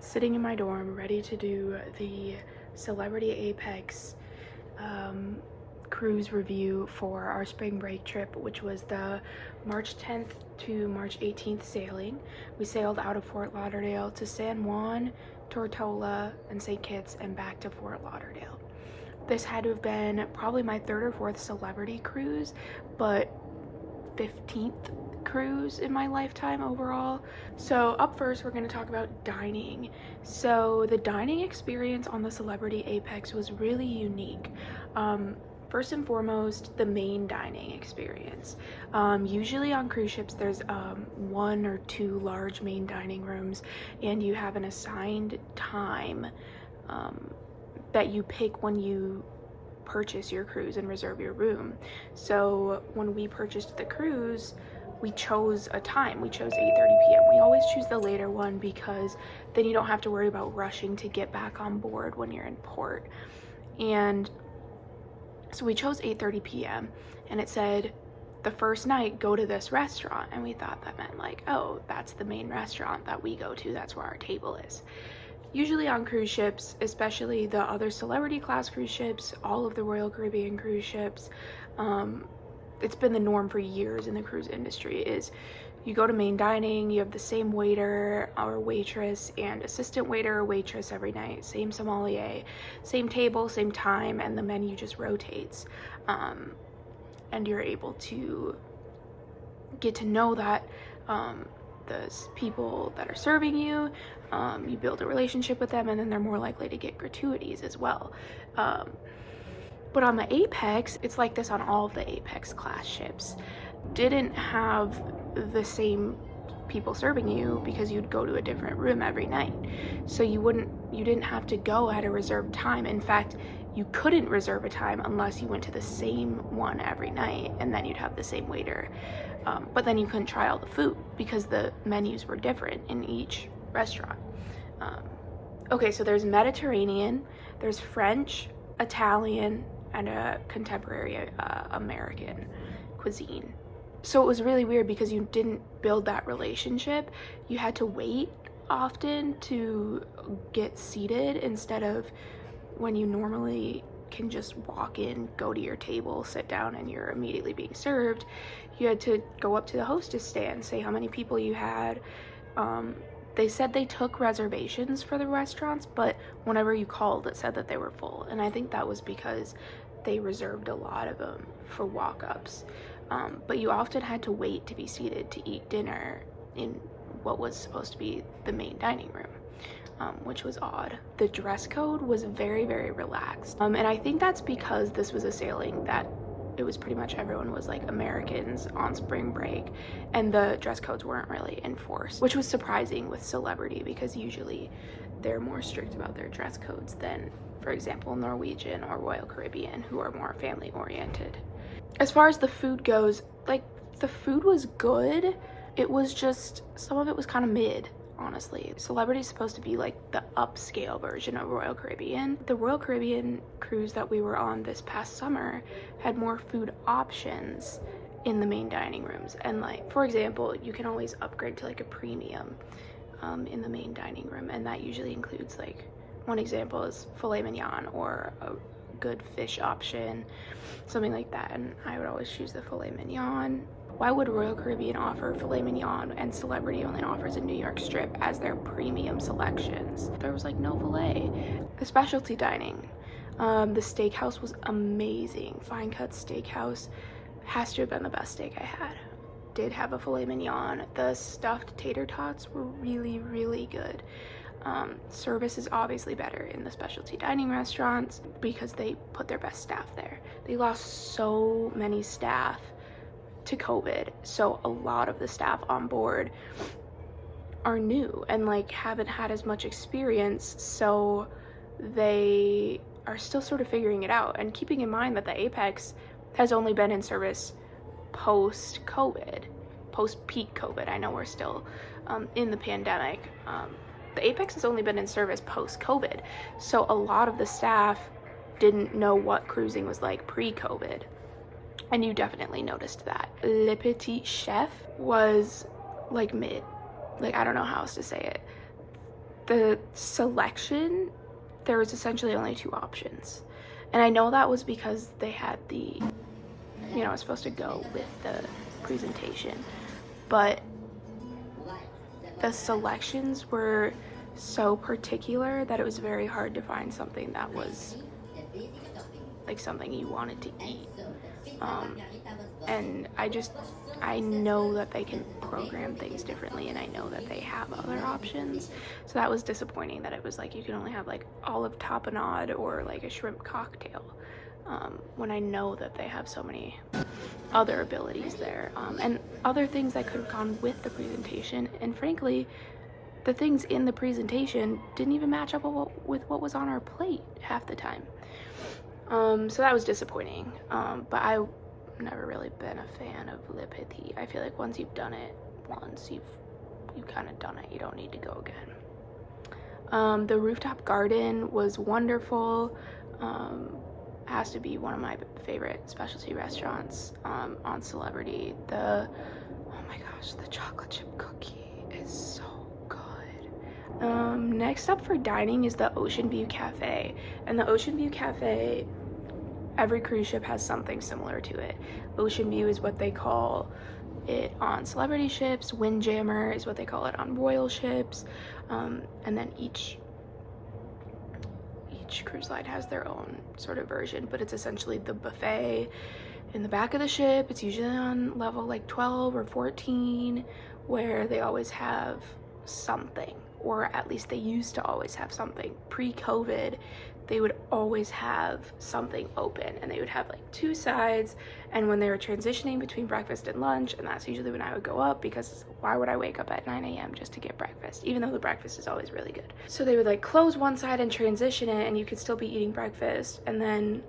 sitting in my dorm ready to do the Celebrity Apex cruise review for our spring break trip, which was the March 10th to March 18th sailing. We sailed out of Fort Lauderdale to San Juan, Tortola, and St. Kitts, and back to Fort Lauderdale. This had to have been probably my third or fourth celebrity cruise, but 15th cruise in my lifetime overall. So up first, we're going to talk about dining. So the dining experience on the Celebrity Apex was really unique. First and foremost, the main dining experience. Usually on cruise ships, there's one or two large main dining rooms, and you have an assigned time that you pick when you purchase your cruise and reserve your room. So when we purchased the cruise, we chose a time. We chose 8:30 p.m. We always choose the later one because then you don't have to worry about rushing to get back on board when you're in port. And so we chose 8:30 p.m. and it said the first night go to this restaurant, and we thought that meant like, oh, that's the main restaurant that we go to, that's where our table is. Usually on cruise ships, especially the other celebrity class cruise ships, all of the Royal Caribbean cruise ships, it's been the norm for years in the cruise industry, is you go to main dining, you have the same waiter or waitress and assistant waiter or waitress every night, same sommelier, same table, same time, and the menu just rotates. And you're able to get to know that those people that are serving you, you build a relationship with them, and then they're more likely to get gratuities as well. But on the Apex, it's like this on all of the Apex class ships. Didn't have the same people serving you because you'd go to a different room every night. So you didn't have to go at a reserved time. In fact, you couldn't reserve a time unless you went to the same one every night, and then you'd have the same waiter. But then you couldn't try all the food because the menus were different in each restaurant. Okay, so there's Mediterranean, there's French, Italian, and a contemporary American cuisine. So it was really weird because you didn't build that relationship. You had to wait often to get seated instead of when you normally can just walk in, go to your table, sit down, and you're immediately being served. You had to go up to the hostess stand, say how many people you had. They said they took reservations for the restaurants, but whenever you called, it said that they were full. And I think that was because they reserved a lot of them for walk-ups. But you often had to wait to be seated to eat dinner in what was supposed to be the main dining room, which was odd. The dress code was very, very relaxed. And I think that's because this was a sailing that it was pretty much everyone was like Americans on spring break, and the dress codes weren't really enforced, which was surprising with Celebrity because usually they're more strict about their dress codes than, for example, Norwegian or Royal Caribbean, who are more family oriented. As far as the food goes, like, the food was good. It was just, some of it was kind of mid, honestly. Celebrity is supposed to be like the upscale version of Royal Caribbean. The Royal Caribbean cruise that we were on this past summer had more food options in the main dining rooms. And like, for example, you can always upgrade to like a premium in the main dining room. And that usually includes, like, one example is filet mignon or a good fish option, something like that. And I would always choose the filet mignon. Why would Royal Caribbean offer filet mignon and Celebrity only offers a New York strip as their premium selections? There was like no filet. The specialty dining, the steakhouse was amazing. Fine cut steakhouse has to have been the best steak I had. Did have a filet mignon. The stuffed tater tots were really, really good. Service is obviously better in the specialty dining restaurants because they put their best staff there. They lost so many staff to COVID, so a lot of the staff on board are new and like haven't had as much experience, so they are still sort of figuring it out. And keeping in mind that the Apex has only been in service post-COVID, post-peak COVID. I know we're still in the pandemic. The Apex has only been in service post-COVID, so a lot of the staff didn't know what cruising was like pre-COVID. And you definitely noticed that. Le Petit Chef was like mid. Like, I don't know how else to say it. the selection, there was essentially only 2 options. And I know that was because they had the, it was supposed to go with the presentation, but the selections were so particular that it was very hard to find something that was like something you wanted to eat. And I know that they can program things differently, and I know that they have other options. So that was disappointing that it was like you can only have like olive tapenade or like a shrimp cocktail, when I know that they have so many other abilities there, and other things that could have gone with the presentation. And frankly, the things in the presentation didn't even match up with what was on our plate half the time. So that was disappointing. But I've never really been a fan of Le Petit. I feel like once you've done it once, you've kind of done it. You don't need to go again. The rooftop garden was wonderful. Has to be one of my favorite specialty restaurants on Celebrity. Oh my gosh, the chocolate chip cookie is so good. Next up for dining is the Ocean View Cafe. And the Ocean View Cafe, every cruise ship has something similar to it. Ocean View is what they call it on Celebrity ships. Windjammer is what they call it on Royal ships. And then each cruise line has their own sort of version, but it's essentially the buffet in the back of the ship. It's usually on level like 12 or 14, where they always have something, or at least they used to always have something. Pre-COVID, they would always have something open, and they would have like 2 sides. And when they were transitioning between breakfast and lunch, and that's usually when I would go up, because why would I wake up at 9 a.m. just to get breakfast, even though the breakfast is always really good? So they would like close one side and transition it, and you could still be eating breakfast, and then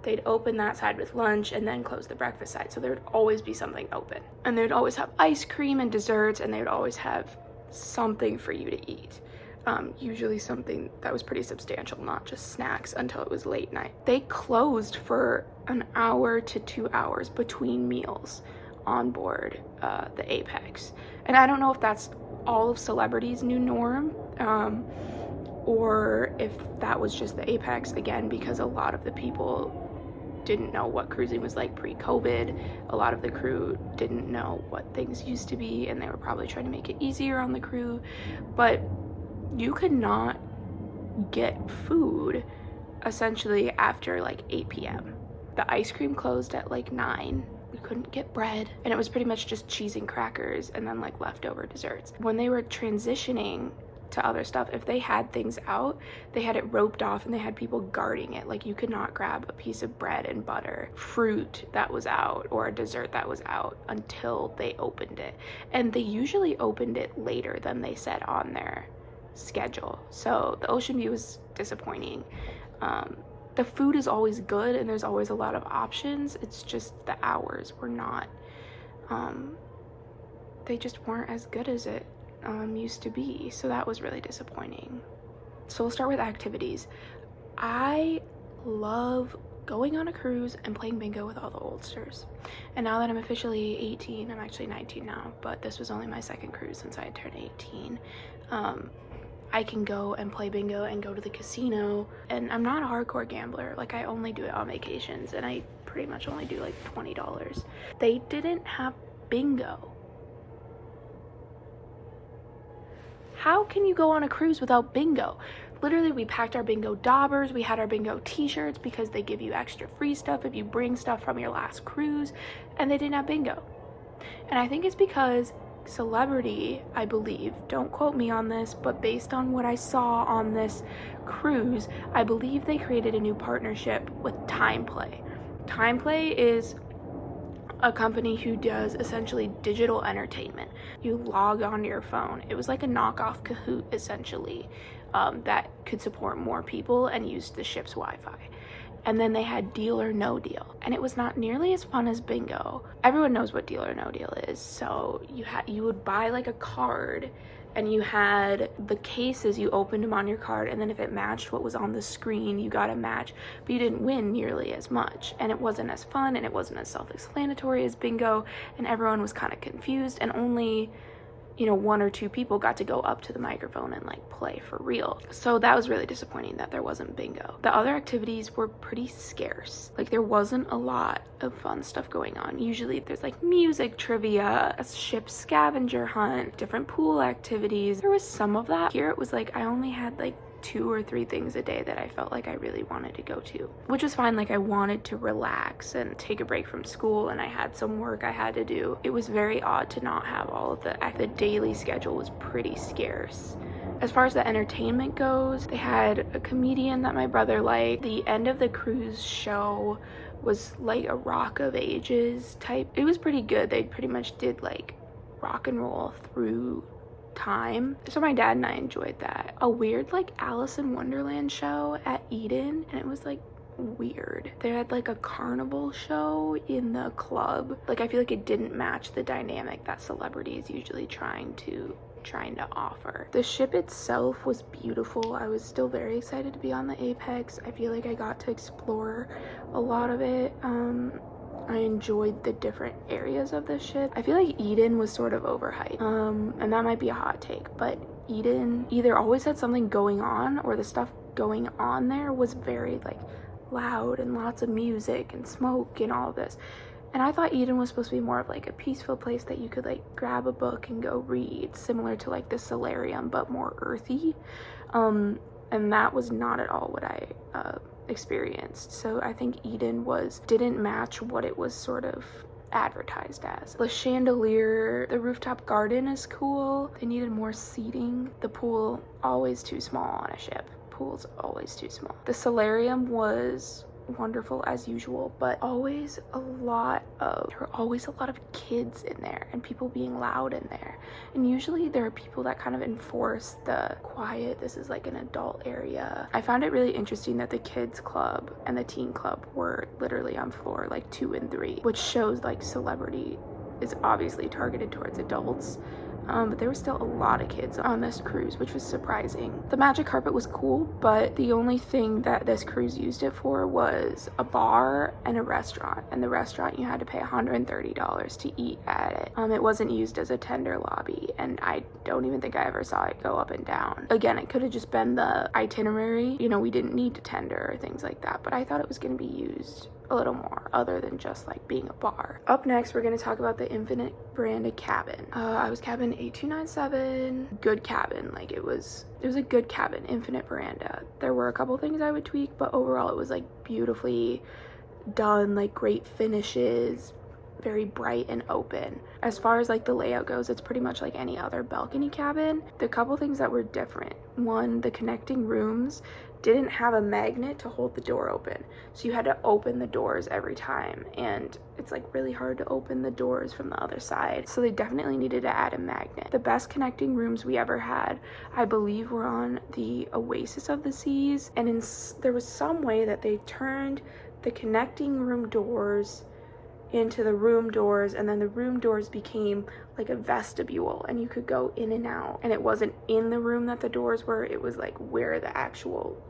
they'd open that side with lunch and then close the breakfast side. So there would always be something open, and they would always have ice cream and desserts, and they would always have something for you to eat. Usually something that was pretty substantial, not just snacks, until it was late night. They closed for an hour to 2 hours between meals on board the Apex. And I don't know if that's all of Celebrity's new norm, or if that was just the Apex, again, because a lot of the people didn't know what cruising was like pre-COVID. A lot of the crew didn't know what things used to be, and they were probably trying to make it easier on the crew. But you could not get food essentially after like 8 p.m. The ice cream closed at like 9. We couldn't get bread, and it was pretty much just cheese and crackers and then like leftover desserts. When they were transitioning to other stuff, if they had things out, they had it roped off and they had people guarding it. Like you could not grab a piece of bread and butter, fruit that was out, or a dessert that was out until they opened it. And they usually opened it later than they said on their schedule. So the Ocean View was disappointing. The food is always good and there's always a lot of options. It's just the hours were not, they just weren't as good as it used to be. So that was really disappointing. So we'll start with activities. I love going on a cruise and playing bingo with all the oldsters. And now that I'm officially 18, I'm actually 19 now, but this was only my second cruise since I had turned 18. I can go and play bingo and go to the casino, and I'm not a hardcore gambler. Like I only do it on vacations, and I pretty much only do like $20. They didn't have bingo. How can you go on a cruise without bingo? Literally, we packed our bingo daubers, we had our bingo t-shirts because they give you extra free stuff if you bring stuff from your last cruise, and they didn't have bingo. And I think it's because Celebrity, I believe, don't quote me on this, but based on what I saw on this cruise, I believe they created a new partnership with TimePlay. TimePlay is a company who does essentially digital entertainment. You log on your phone. It was like a knockoff Kahoot, essentially, that could support more people and use the ship's Wi-Fi. And then they had Deal or No Deal, and it was not nearly as fun as bingo. Everyone knows what Deal or No Deal is. So you would buy like a card, and you had the cases, you opened them on your card, and then if it matched what was on the screen, you got a match, but you didn't win nearly as much, and it wasn't as fun, and it wasn't as self-explanatory as bingo, and everyone was kind of confused, and only you know, 1 or 2 people got to go up to the microphone and like play for real. So that was really disappointing that there wasn't bingo. The other activities were pretty scarce. Like there wasn't a lot of fun stuff going on. Usually there's like music trivia, a ship scavenger hunt, different pool activities. There was some of that. Here it was like I only had like 2 or 3 things a day that I felt like I really wanted to go to, which was fine. Like I wanted to relax and take a break from school, and I had some work I had to do. It was very odd to not have all of the daily schedule was pretty scarce. As far as the entertainment goes, they had a comedian that my brother liked. The end of the cruise show was like a Rock of Ages type. It was pretty good. They pretty much did like rock and roll through time, so my dad and I enjoyed that. A weird like Alice in Wonderland show at Eden, and it was like weird. They had like a carnival show in the club. Like I feel like it didn't match the dynamic that Celebrity is usually trying to offer. The ship itself was beautiful. I was still very excited to be on the Apex. I feel like I got to explore a lot of it. I enjoyed the different areas of the ship. I feel like Eden was sort of overhyped, and that might be a hot take, but Eden either always had something going on, or the stuff going on there was very like loud and lots of music and smoke and all of this. And I thought Eden was supposed to be more of like a peaceful place that you could like grab a book and go read, similar to like the Solarium, but more earthy. And that was not at all what I experienced. So I think Eden didn't match what it was sort of advertised as. The chandelier, the rooftop garden is cool. They needed more seating. The pool, always too small on a ship. Pool's always too small. The solarium was wonderful as usual, but there were always a lot of kids in there and people being loud in there. And usually there are people that kind of enforce the quiet, this is like an adult area. I found it really interesting that the kids club and the teen club were literally on floor like 2 and 3, which shows like Celebrity is obviously targeted towards adults. But there were still a lot of kids on this cruise, which was surprising. The magic carpet was cool, but the only thing that this cruise used it for was a bar and a restaurant. And the restaurant, you had to pay $130 to eat at it. It wasn't used as a tender lobby, and I don't even think I ever saw it go up and down. Again, it could have just been the itinerary. You know, we didn't need to tender or things like that, but I thought it was going to be used a little more other than just like being a bar. Up next, we're going to talk about the Infinite Veranda cabin. I was cabin 8297. Good cabin. Like it was a good cabin. Infinite Veranda. There were a couple things I would tweak, but overall it was like beautifully done, like great finishes, very bright and open. As far as like the layout goes, it's pretty much like any other balcony cabin. The couple things that were different: one, the connecting rooms didn't have a magnet to hold the door open, so you had to open the doors every time, and it's like really hard to open the doors from the other side, so they definitely needed to add a magnet. The best connecting rooms we ever had, I believe, were on the Oasis of the Seas, and there was some way that they turned the connecting room doors into the room doors, and then the room doors became like a vestibule and you could go in and out, and it wasn't in the room that the doors were, it was like where the actual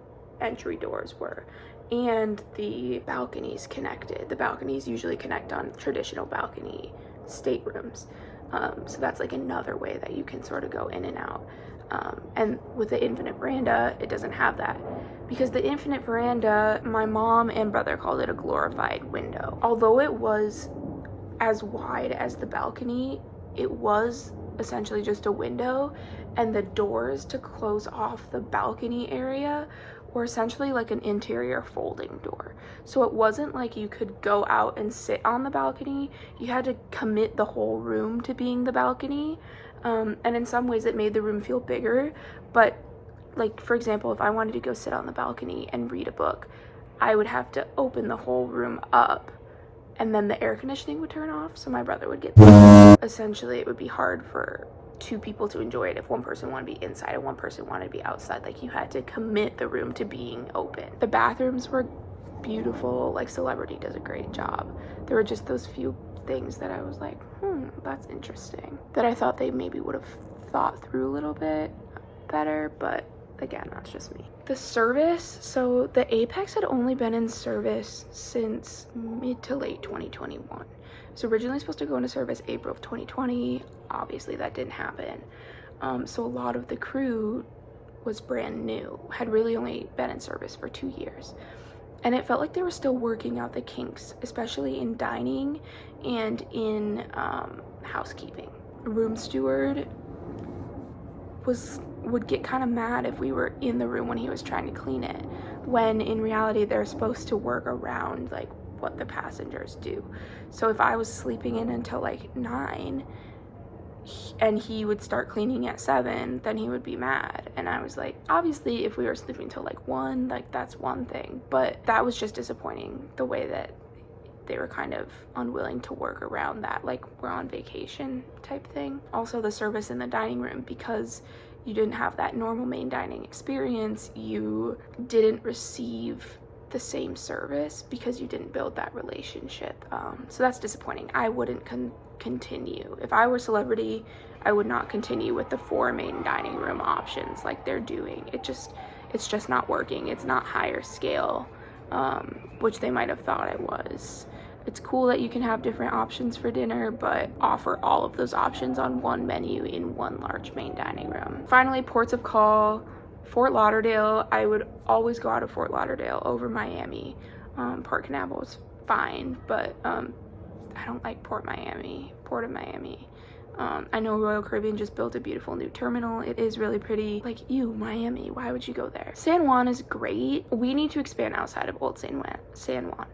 entry doors were. And the balconies connected. The balconies usually connect on traditional balcony staterooms, so that's like another way that you can sort of go in and out. And with the Infinite Veranda, it doesn't have that, because the Infinite Veranda, my mom and brother called it a glorified window. Although it was as wide as the balcony, it was essentially just a window, and the doors to close off the balcony area were essentially like an interior folding door. So it wasn't like you could go out and sit on the balcony. You had to commit the whole room to being the balcony. And in some ways it made the room feel bigger, but like, for example, if I wanted to go sit on the balcony and read a book, I would have to open the whole room up, and then the air conditioning would turn off, so my brother would get essentially it would be hard for 2 people to enjoy it if one person wanted to be inside and one person wanted to be outside. Like, you had to commit the room to being open. The bathrooms were beautiful. Like, Celebrity does a great job. There were just those few things that I was like, that's interesting, that I thought they maybe would have thought through a little bit better, but again, that's just me. The service, so the Apex had only been in service since mid to late 2021. was originally supposed to go into service April of 2020. Obviously that didn't happen. So a lot of the crew was brand new, had really only been in service for 2 years. And it felt like they were still working out the kinks, especially in dining and in housekeeping. Room steward would get kind of mad if we were in the room when he was trying to clean it, when in reality they're supposed to work around like what the passengers do. So if I was sleeping in until like 9 and he would start cleaning at 7, then he would be mad. And I was like, obviously if we were sleeping till like 1, like that's one thing, but that was just disappointing, the way that they were kind of unwilling to work around that, like we're on vacation type thing. Also the service in the dining room, because you didn't have that normal main dining experience, you didn't receive the same service because you didn't build that relationship. So that's disappointing. I wouldn't continue. If I were celebrity, I would not continue with the 4 main dining room options like they're doing. It's just not working. It's not higher scale, which they might have thought it was. It's cool that you can have different options for dinner, but offer all of those options on one menu in one large main dining room. Finally, ports of call. Fort Lauderdale. I would always go out of Fort Lauderdale over Miami. Port Canaveral was fine, but I don't like Port of Miami. I know Royal Caribbean just built a beautiful new terminal. It is really pretty. Like, Miami, why would you go there? San Juan is great. We need to expand outside of Old San Juan.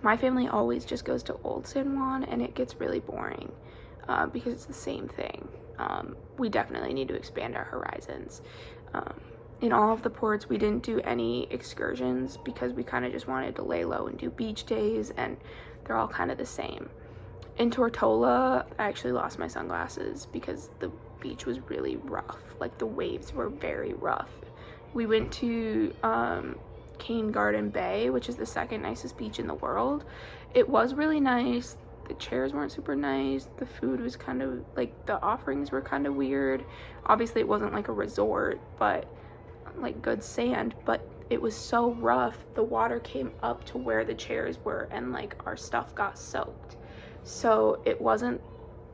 My family always just goes to Old San Juan, and it gets really boring because it's the same thing. We definitely need to expand our horizons. In all of the ports, we didn't do any excursions because we kind of just wanted to lay low and do beach days, and they're all kind of the same. In Tortola, I actually lost my sunglasses because the beach was really rough. Like, the waves were very rough. We went to Cane Garden Bay, which is the second nicest beach in the world. It was really nice. The chairs weren't super nice. The food was kind of like, the offerings were kind of weird. Obviously it wasn't like a resort, but like good sand, but it was so rough. The water came up to where the chairs were, and like our stuff got soaked. So it wasn't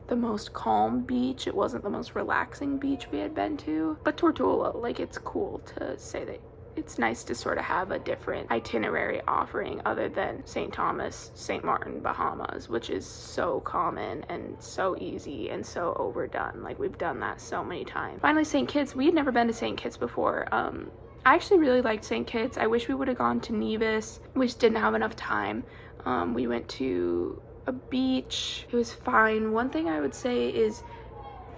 the most calm beach. It wasn't the most relaxing beach we had been to. But Tortola, like, it's cool to say that it's nice to sort of have a different itinerary offering other than St. Thomas, St. Martin, Bahamas, which is so common and so easy and so overdone. Like, we've done that so many times. Finally, St. Kitts. We had never been to St. Kitts before. I actually really liked St. Kitts. I wish we would have gone to Nevis. We just didn't have enough time. We went to a beach. It was fine. One thing I would say is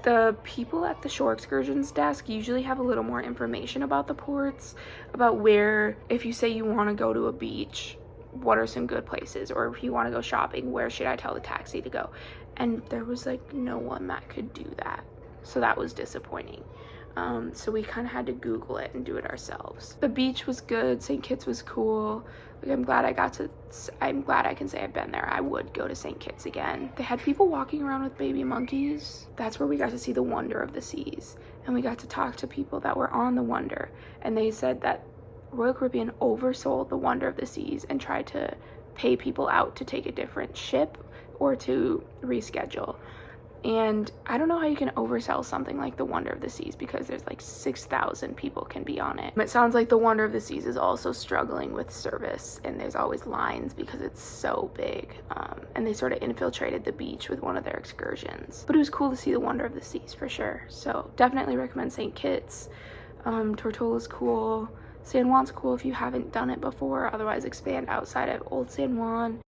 the people at the shore excursions desk usually have a little more information about the ports, about where, if you say you want to go to a beach, what are some good places, or if you want to go shopping, where should I tell the taxi to go? And there was like no one that could do that, so that was disappointing. So we kind of had to Google it and do it ourselves. The beach was good. St. Kitts was cool. Like, I'm glad I can say I've been there. I would go to St. Kitts again. They had people walking around with baby monkeys. That's where we got to see the wonder of the seas. And we got to talk to people that were on the wonder. And they said that Royal Caribbean oversold the wonder of the seas and tried to pay people out to take a different ship or to reschedule. And I don't know how you can oversell something like the Wonder of the Seas, because there's like 6,000 people can be on it. It sounds like the Wonder of the Seas is also struggling with service, and there's always lines because it's so big. And they sort of infiltrated the beach with one of their excursions. But it was cool to see the Wonder of the Seas for sure. So definitely recommend St. Kitts. Tortola's cool. San Juan's cool if you haven't done it before. Otherwise, expand outside of Old San Juan.